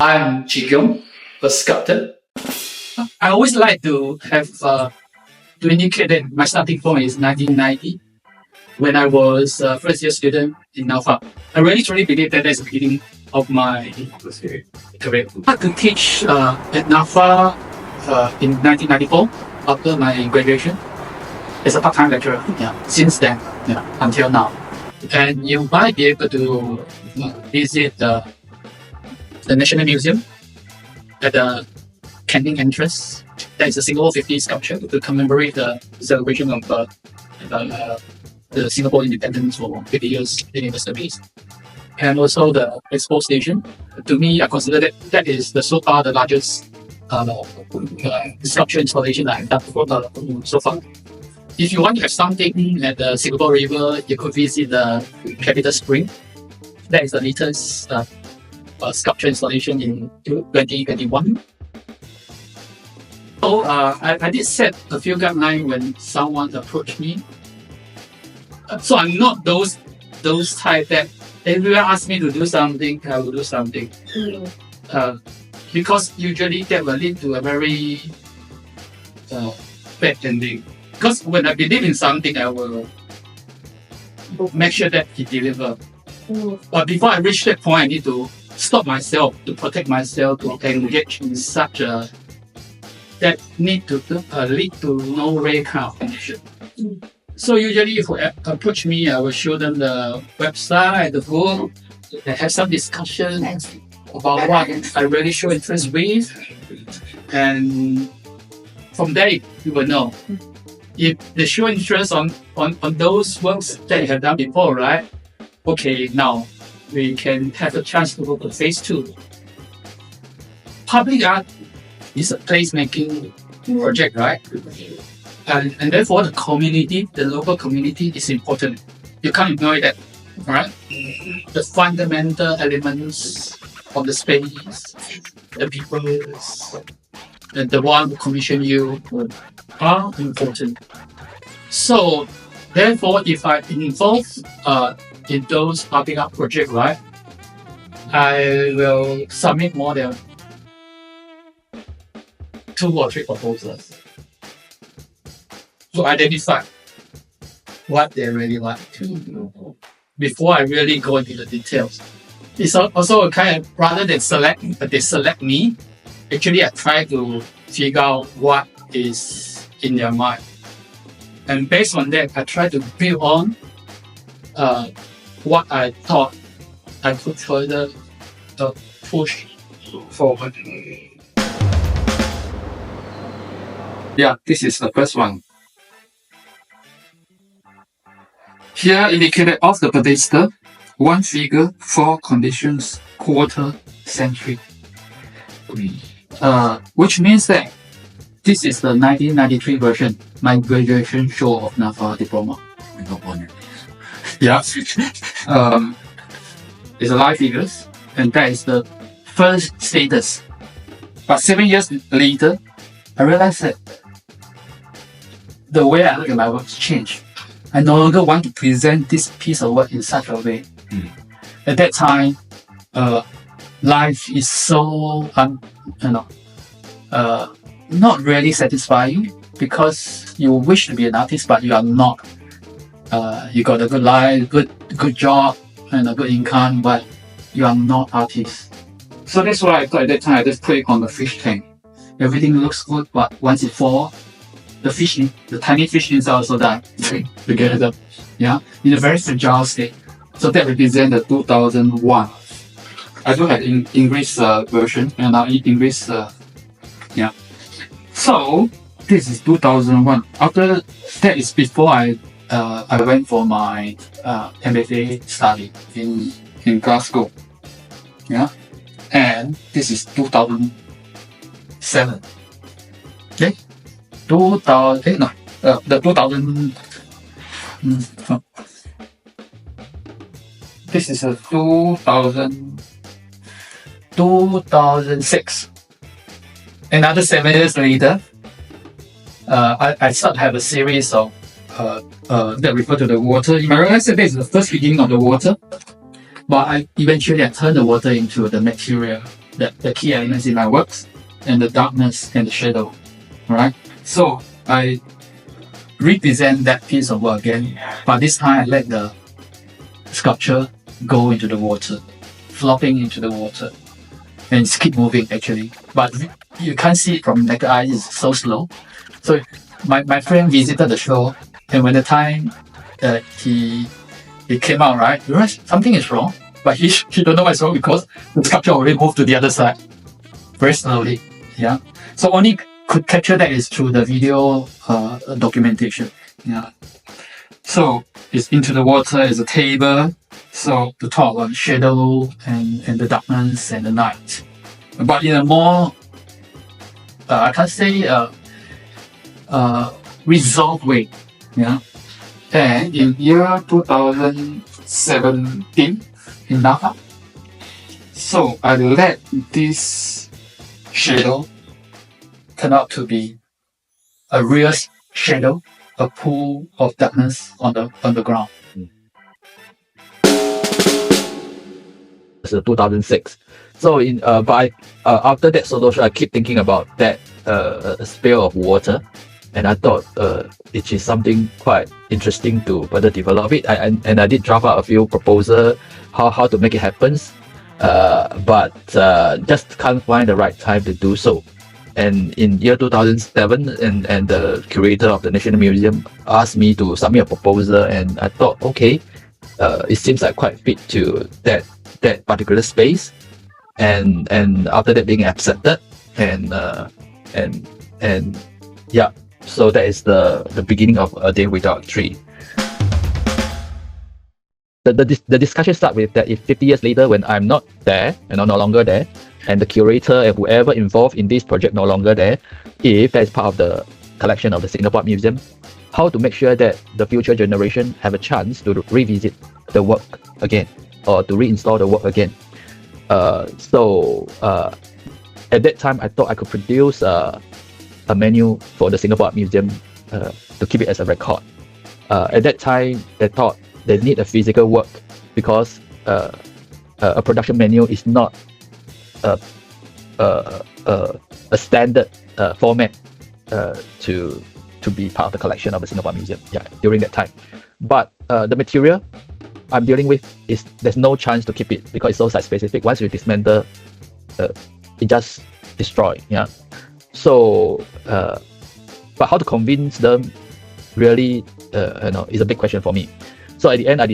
I'm Kiong, a sculptor. I always like to indicate that my starting point is 1990 when I was a first year student in NAFA. I really truly believe that that's the beginning of my career. I had to teach at NAFA in 1994 after my graduation as a part-time lecturer. Since then, until now. And you might be able to visit the National Museum at the canteen entrance. There is a Singapore 50 sculpture to commemorate the celebration of the Singapore independence for 50 years anniversary. And also the Expo Station. To me, I consider that is so far the largest sculpture installation I've done so far. If you want to have something at the Singapore River, you could visit the Capital Spring. That is the latest sculpture installation in 2021. So I did set a few guidelines when someone approached me. So I'm not those type that everyone asks me to do something, I will do something. Because usually that will lead to a very bad ending. Because when I believe in something, I will make sure that it delivers. But before I reach that point, I need to stop myself, to protect myself, to engage in such a that need to lead to no way kind of condition. So usually if they approach me, I will show them the website, the book, and have some discussion about what I really show interest with. And from there, you will know. If they show interest on those works that you have done before, right? Okay, now we can have a chance to go to phase 2. Public art is a placemaking project, right? And therefore the community, the local community is important. You can't ignore that, right? The fundamental elements of the space, the people, and the one who commission you are important. So therefore, if I'm involved in those public art projects, right, I will submit more than 2 or 3 proposals to identify what they really like to do before I really go into the details. It's also a kind of, rather than they select me, actually I try to figure out what is in their mind. And based on that, I try to build on what I thought I could further push forward. Yeah, this is the first one. Here indicated of the pedestal, 1 figure, 4 conditions, quarter century. Which means that this is the 1993 version, my graduation show of NAFA diploma. We got one. Yeah. It's a live figures, and that is the first status. But 7 years later, I realized that the way I look at my works changed. I no longer want to present this piece of work in such a way. At that time, life is so not really satisfying because you wish to be an artist, but you are not. You got a good life, good job, and a good income, but you are not artist. So that's why I thought at that time I just put it on the fish tank. Everything looks good, but once it falls, the tiny fish inside also die together. Yeah, in a very fragile state. So that represents the 2001. I do have English version and now English. Yeah. So this is 2001. After that is before I went for my MFA study in Glasgow. Yeah, and this is 2007. Okay. The 2000. This is a 2006. Another 7 years later, I start to have a series of that refer to the water. You might realize that this is the first beginning of the water, but I eventually turned the water into the material the key elements in my works, and the darkness and the shadow. Right? So I represent that piece of work again, but this time I let the sculpture go into the water, flopping into the water, and it's keep moving actually. But you can't see it from naked eye, it's so slow. So my friend visited the show, and when the time he came out, right, he realized something is wrong, but he don't know what's wrong because the sculpture already moved to the other side very slowly. Yeah. So only could capture that is through the video documentation. Yeah. So it's into the water, it's a table. So to talk about shadow and the darkness and the night. But in a more, I can't say resolved way. Yeah. And in year 2017 in Napa, so I let this shadow turn out to be a real shadow, a pool of darkness on the ground. It's 2006. So after that solo show, I keep thinking about that spill of water, and I thought it is something quite interesting to further develop it. I did draft out a few proposals how to make it happen, but just can't find the right time to do so. And in year 2007, and the curator of the National Museum asked me to submit a proposal, and I thought, okay, it seems like quite fit to that particular space, and after that being accepted, and yeah, so that is the beginning of A Day Without a Tree. The discussion starts with that if 50 years later, when I'm not there and I'm no longer there, and the curator and whoever involved in this project no longer there, if that is part of the collection of the Singapore Museum, how to make sure that the future generation have a chance to revisit the work again, or to reinstall the work again. So at that time, I thought I could produce a menu for the Singapore Museum to keep it as a record. At that time, they thought they need a physical work because a production menu is not a standard format to be part of the collection of the Singapore Museum. Yeah, during that time. But the material I'm dealing with is there's no chance to keep it because it's so site specific. Once you dismantle, it just destroy. Yeah. So, but how to convince them really, is a big question for me. So at the end, I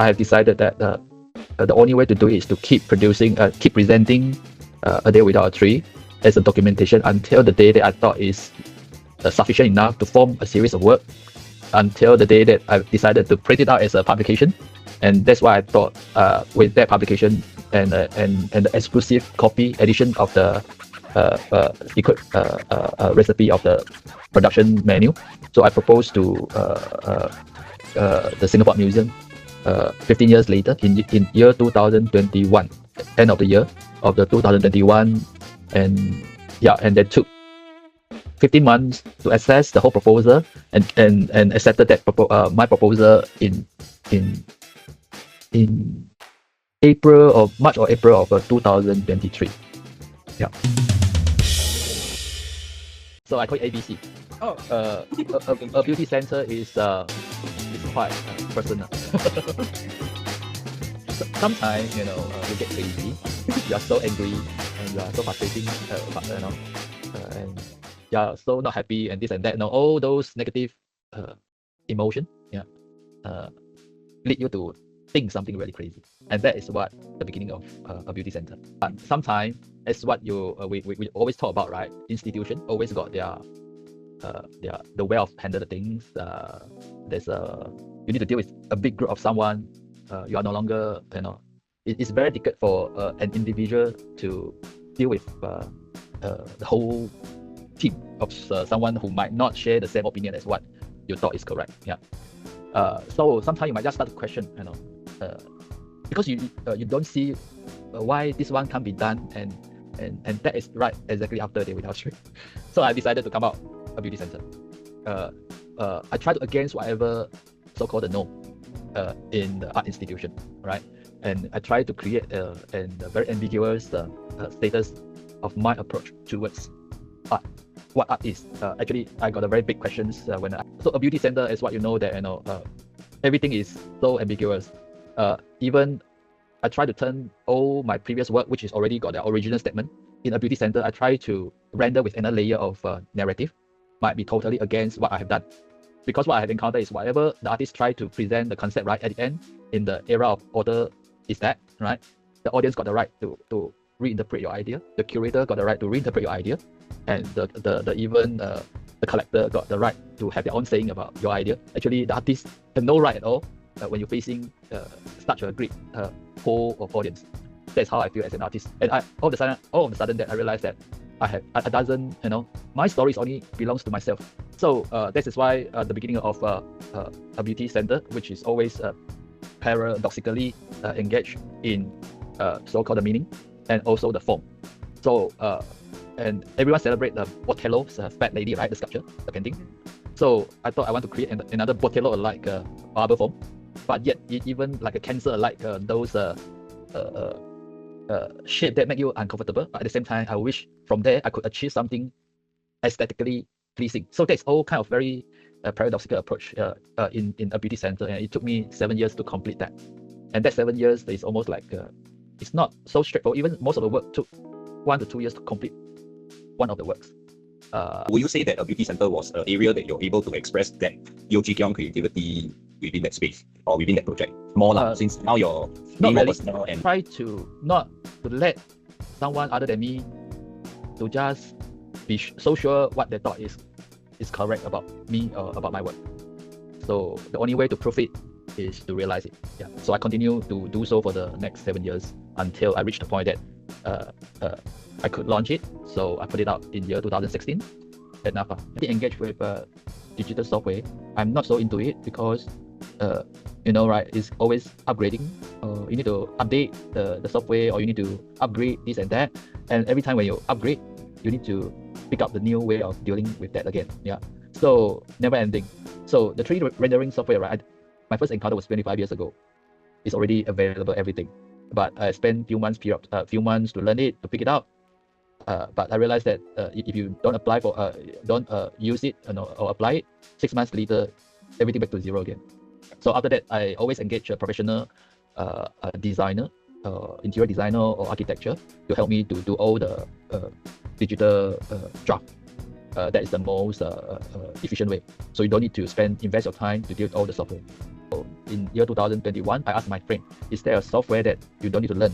have decided that the only way to do it is to keep presenting A Day Without a Tree as a documentation until the day that I thought is sufficient enough to form a series of work, until the day that I decided to print it out as a publication. And that's why I thought with that publication and the exclusive copy edition of the recipe of the production menu, so I proposed to the Singapore Museum 15 years later in year 2021, end of the year of the 2021, and yeah, and that took 15 months to assess the whole proposal and accepted that my proposal in March or April of 2023. Yeah. So I call it ABC. Oh. A beauty center is quite personal. Sometimes, you get crazy. You are so angry and you are so frustrating, and you are so not happy and this and that. All those negative emotion, lead you to think something really crazy, and that is what the beginning of a beauty center. But sometimes, as what we always talk about, right? Institution always got the way of handle the things. You need to deal with a big group of someone. You are no longer, it's very difficult for an individual to deal with the whole team of someone who might not share the same opinion as what you thought is correct. Yeah. So sometimes you might just start to question, because you don't see why this one can't be done, and that is right exactly after A Day Without a Tree. So I decided to come out a beauty center. I tried to against whatever so-called the no in the art institution, right? and I try to create a very ambiguous status of my approach towards art. What art is. Actually, I got a very big questions so a beauty center is what you know that everything is so ambiguous. Even I try to turn all my previous work, which is already got the original statement, in a beauty center. I try to render with another layer of narrative, might be totally against what I have done. Because what I have encountered is whatever the artist try to present the concept right at the end, in the era of order is that, right? The audience got the right to reinterpret your idea. The curator got the right to reinterpret your idea. And the collector got the right to have their own saying about your idea. Actually, the artist have no right at all when you're facing such a great pool of audience. That's how I feel as an artist. And all of a sudden that I realized that I have a dozen, my stories only belongs to myself. So this is why the beginning of a beauty center, which is always paradoxically engaged in so-called the meaning and also the form. So and everyone celebrate the Botello's fat lady, right? The sculpture, the painting. So I thought I want to create another Botello like marble form, but yet even like a cancer like those shape that make you uncomfortable. But at the same time, I wish from there I could achieve something aesthetically pleasing. So that's all kind of very paradoxical approach in a beauty center, and it took me 7 years to complete that. And that 7 years is almost like it's not so straightforward. Even most of the work took 1 to 2 years to complete one of the works. Would you say that a beauty center was an area that you're able to express that your Kiong creativity within that space or within that project more since now you're not more really. personal and Try to not to let someone other than me to just be so sure what they thought is correct about me or about my work. So the only way to prove it is to realize it. Yeah. So I continue to do so for the next 7 years until I reached the point that I could launch it. So I put it out in year 2016 at NAFA. I did engage with digital software. I'm not so into it because right, it's always upgrading. You need to update the software, or you need to upgrade this and that. And every time when you upgrade, you need to pick up the new way of dealing with that again. Yeah. So never ending. So the 3D rendering software, right? My first encounter was 25 years ago. It's already available, everything. But I spent few months to learn it, to pick it out. But I realized that if you don't apply for, don't use it, or apply it, 6 months later, everything back to zero again. So after that, I always engage a professional designer, interior designer or architecture to help me to do all the digital draft. That is the most efficient way. So you don't need to invest your time to deal with all the software. So in year 2021, I asked my friend, is there a software that you don't need to learn?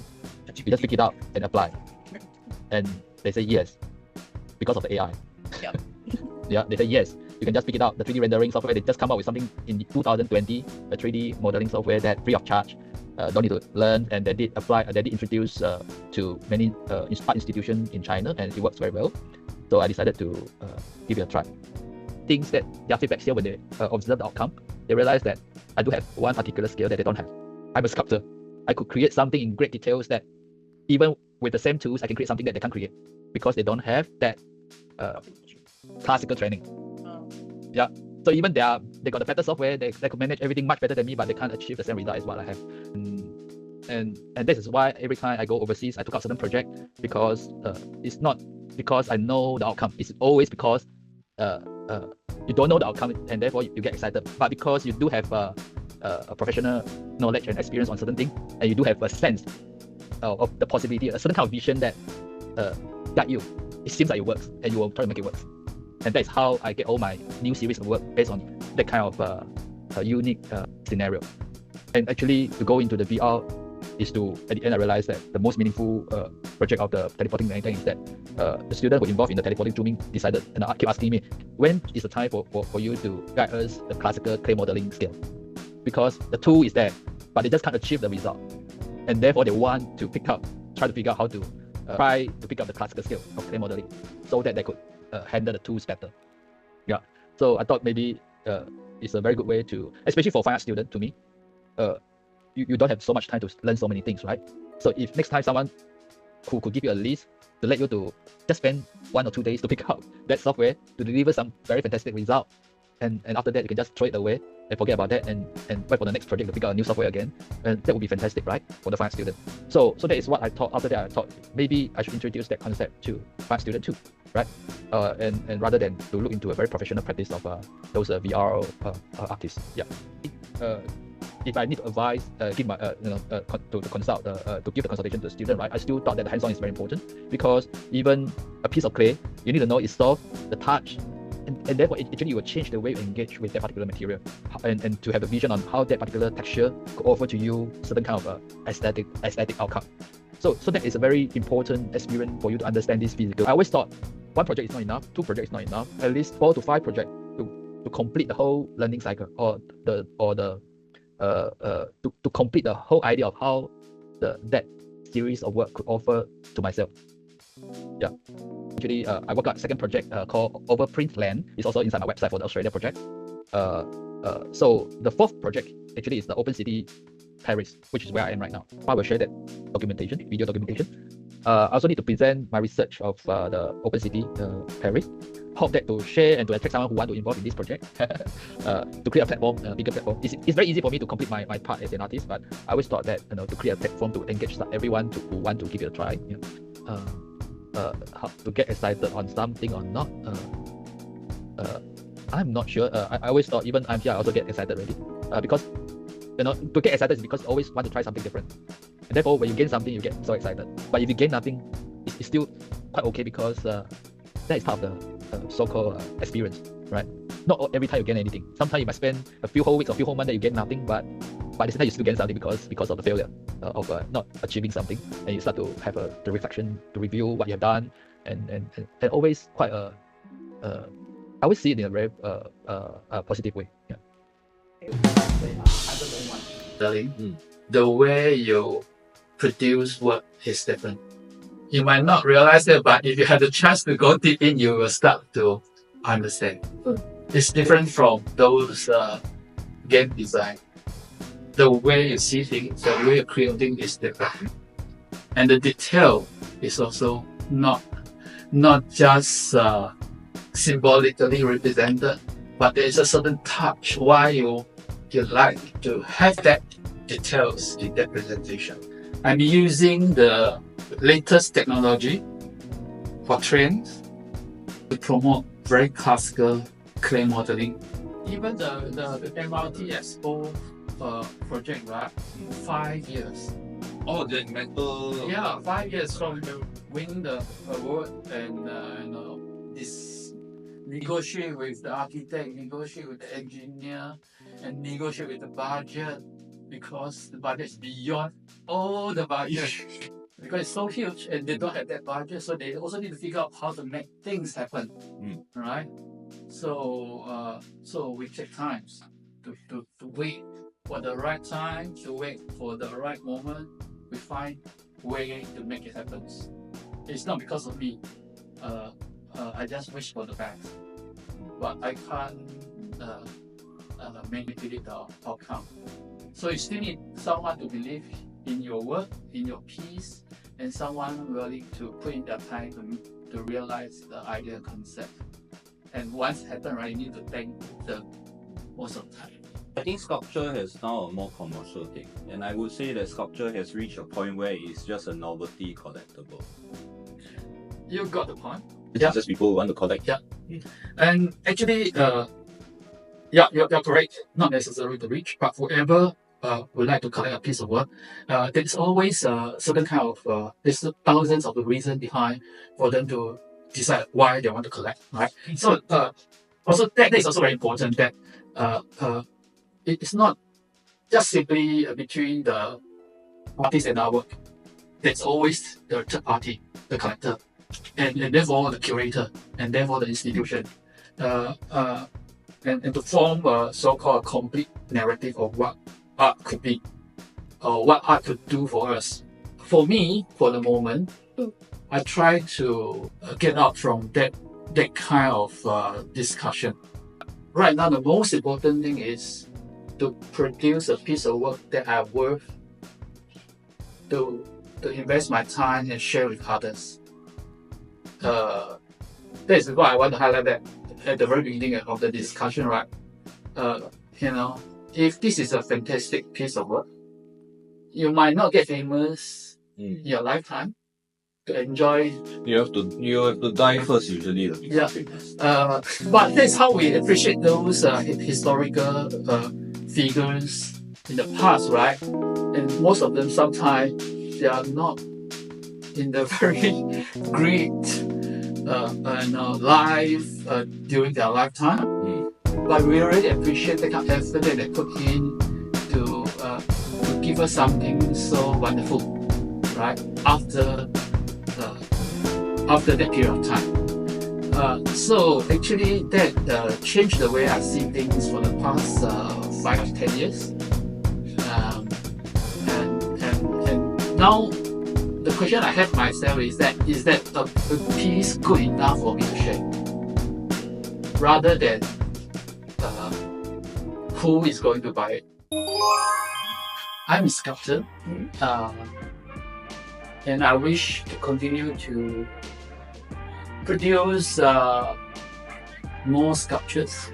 You just pick it up and apply. And they say yes, because of the AI. Yeah. Yeah, they say yes. You can just pick it up. The 3D rendering software, they just come out with something in 2020, a 3D modeling software that free of charge. Don't need to learn, and they did introduce to many art institutions in China, and it works very well. So I decided to give it a try. Things that their feedback here when they observe the outcome, they realize that I do have one particular skill that they don't have. I'm a sculptor. I could create something in great details that even with the same tools, I can create something that they can't create because they don't have that classical training. Yeah. So even they got the better software, they could manage everything much better than me, but they can't achieve the same result as what I have. And this is why every time I go overseas, I took out certain project, because it's not because I know the outcome. It's always because you don't know the outcome, and therefore you get excited. But because you do have a professional knowledge and experience on certain things, and you do have a sense of the possibility, a certain kind of vision that guide you, it seems like it works, and you will try to make it work. And that's how I get all my new series of work based on that kind of unique scenario. And actually, to go into the VR is to, at the end, I realized that the most meaningful project of the teleporting thing is that the student who involved in the teleporting zooming decided, and keep asking me, when is the time for you to guide us the classical clay modeling skill? Because the tool is there, but they just can't achieve the result. And therefore, they want to try to figure out how to try to pick up the classical skill of clay modeling so that they could handle the tools better. Yeah. So I thought maybe it's a very good way to, especially for fine art student, to me, you don't have so much time to learn so many things, right? So if next time someone who could give you a list to let you to just spend 1 or 2 days to pick up that software to deliver some very fantastic result, and after that you can just throw it away and forget about that and wait for the next project to pick up a new software again. And that would be fantastic, right? For the fine student. So that is what I thought. After that, I thought maybe I should introduce that concept to fine student too, right? And rather than to look into a very professional practice of those VR artists. Yeah. If I need to advise, give my to consult to give the consultation to the student, right? I still thought that the hands-on is very important, because even a piece of clay, you need to know its soft, the touch, and therefore actually you will change the way you engage with that particular material, and to have a vision on how that particular texture could offer to you certain kind of aesthetic outcome. So that is a very important experience for you to understand this physical. I always thought one project is not enough, two projects is not enough, at least 4 to 5 projects to complete the whole learning cycle, or to complete the whole idea of how that series of work could offer to myself. Yeah. Actually, I work on a second project called Overprint Land. It's also inside my website for the Australia project. So the fourth project actually is the Open City Paris, which is where I am right now. I will share that documentation, video documentation. I also need to present my research of the Open City Paris. Hope that to share and to attract someone who want to involve in this project, to create a platform, a bigger platform. It's very easy for me to complete my part as an artist, but I always thought that to create a platform to engage everyone who want to give it a try. How to get excited on something or not. I'm not sure. I always thought even I'm here, I also get excited already, because to get excited is because you always want to try something different, and therefore when you gain something you get so excited. But if you gain nothing, it's still quite okay, because that is part of the so-called experience, right? Not every time you gain anything. Sometimes you might spend a few whole weeks or a few whole months that you get nothing, but by this time you still gain something because of the failure of not achieving something, and you start to have the reflection to review what you have done, and always quite I always see it in a very positive way. Yeah. The way you produce work is different. You might not realize it, but if you have the chance to go deep in, you will start to understand. It's different from those game design. The way you see things, the way you create things is different. And the detail is also not just symbolically represented, but there is a certain touch why you like to have that details in that presentation. I'm using the latest technology for trains to promote very classical clay modeling. Even the MRT Expo project, right? 5 years. Oh, the metal. Yeah, 5 years from winning the award and this negotiate with the architect, negotiate with the engineer, and negotiate with the budget, because the budget is beyond all the budget. Because it's so huge and they don't have that budget, so they also need to figure out how to make things happen, right? So we take times to wait for the right time, to wait for the right moment. We find way to make it happen. It's not because of me. I just wish for the best, but I can't manipulate the outcome. So you still need someone to believe in your work, in your piece, and someone willing to put in their time to realize the idea and concept. And once it happens, right, you need to thank them most of the time. I think sculpture has now a more commercial thing, and I would say that sculpture has reached a point where it's just a novelty collectible. You got the point. It's just people who want to collect. Yeah. And actually, you're correct. Not necessarily the rich, but whoever would like to collect a piece of work, there's always a certain kind of there's thousands of the reasons behind for them to decide why they want to collect, right? So also that is also very important, that it's not just simply between the artist and our work. There's always the third party, the collector, and therefore the curator, and therefore the institution, and to form a so-called complete narrative of what art could be, or what art could do for us. For me, for the moment, I try to get out from that kind of discussion. Right now, the most important thing is to produce a piece of work that I worth to invest my time and share with others. That is why I want to highlight that at the very beginning of the discussion, right? you know, if this is a fantastic piece of work, you might not get famous in your lifetime to enjoy. You have to die first usually. Yeah. But that's how we appreciate those historical figures in the past, right? And most of them sometimes they are not in the very great life during their lifetime. But we already appreciate the kind of effort that they put in to give us something so wonderful, right? After that period of time. So actually that changed the way I see things for the past 5 to 10 years. And now the question I have myself is that a piece good enough for me to share? Rather than who is going to buy it. I'm a sculptor, and I wish to continue to produce more sculptures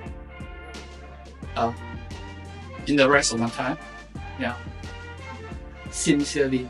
in the rest of my time. Yeah, sincerely.